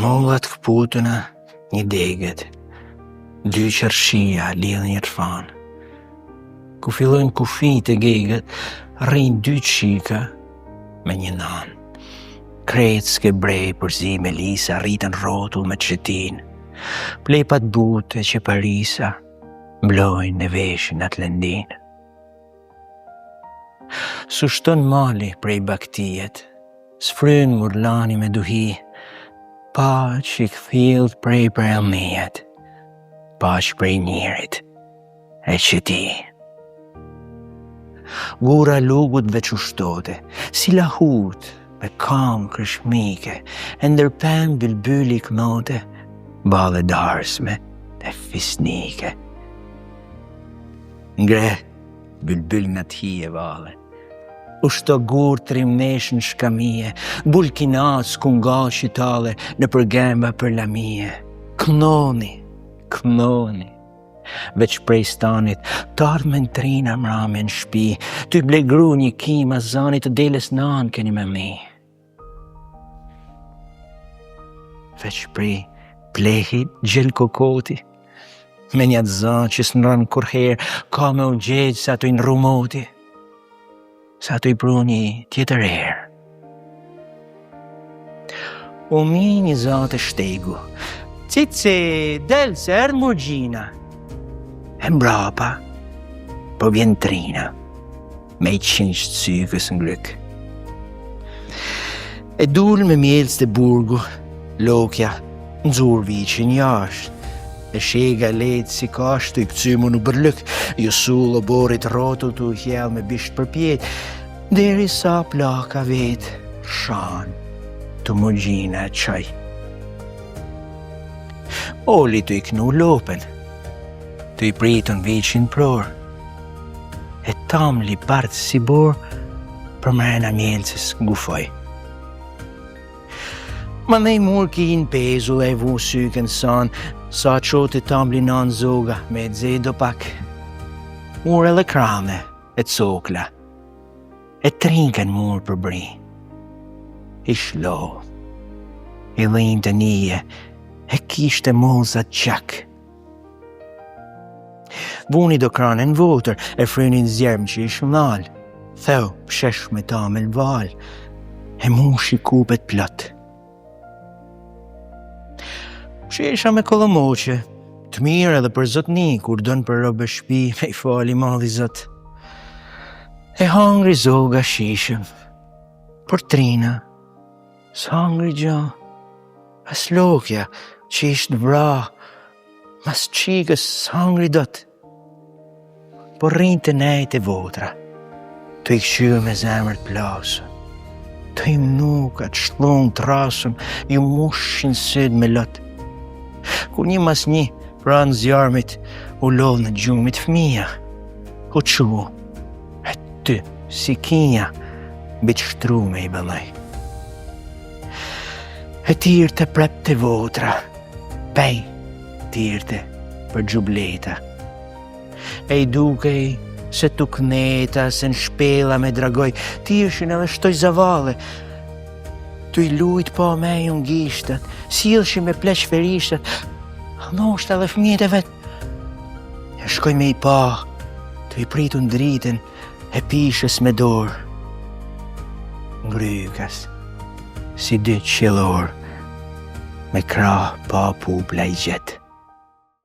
Mollat këputuna një degët, dy qërshia lidhë një rfan. Ku fillojnë kufit e gegët, rrinë dy qika me një nan. Kretë s'ke brej përzi me lisa, rritën rotull me qetin. Plepat bute që parisa, mblojnë në veshin atë lëndin. Sushton mali prej baktijet, s'frynë murlani me duhi, pa që i këthilët prej për elmijet, pa që prej njerit e qëti. Gura lugut veç ushtote, si lahut me kam krëshmike, e ndërpen bilbyli knote, bale darsme e fisnike. Ngre bylbyl në t'hije vale, ushto gur trimnesh në shkamije, bulkinac kunga qitale në përgemba për lamije. Knoni, veç prej stanit, t'ardh me në trina mrami në shpi, ty blegru një kima zanit të deles nan keni me mi. Veç prej plehit gjel kokoti, me një zan që s'nran kurher, ka me u gjegjë sa t'u i në rumoti, sa t'u i pru një tjetër herë. U mi një zan të shtegu, cici, del se erdh murgjina. E mbrapa, po vjen trina, me i qinsh të sykës në glyk. E dul me mjelës të burgu, lokja, nxur viqin jasht, e shega letë si kashtu i këcymu në bërlëk, ju sullo borit rotu të u hjell me bisht për pjet, deri sa plaka vet, shan, të murgjina e qaj. Oli të i knu lopen, të i pritën viqin pror, e tam li partë si bor, për mrena mjelësës gufoj. Ma nej mur ki në pezull e vu sykën san, sa qote tam li nan zoga me dzedo pak. Mur edhe krame e cokla, e trinken mur për bri. I shlo, i dhim të nije, e kishte mozat qak. Vuni do kranen votër, e frynin zjerm që ish mnal, theu pshesh me ta me l'val, e mushi kupet plot. Shesha me kolomoqe, të mirë edhe për zotni, kur dën për robe shpi me i fali madhi zot. E hangri zoga shishëm, por trina, s'hangri gja, as lokja që ishtë vra, mas qikës s'hangri dot. Por rinë të nejt e votra, të i këshyë me zemër të plasë, të i mnukat, shlung të rasëm, ju mushin sëd me lot. Kur një mas një pranë zjarmit, u lodh në gjumit fëmija, u qu, e ty, si kinja, bit shtru me i bëllaj. E tirte prep të votra, pej tirte për gjubleta. E i dukej se tu kneta, se në shpela me dragoj, tirshin edhe shtoj zavale. Tu i lujt pa me ju ngishtat, silshi me pleq ferishtat, anosht edhe fëmjet e vet. E shkoj me i pa, tu i pritu në dritën, e pishës me dorë. Ngrykas, si dy qelor, me krah pa pupla i gjet.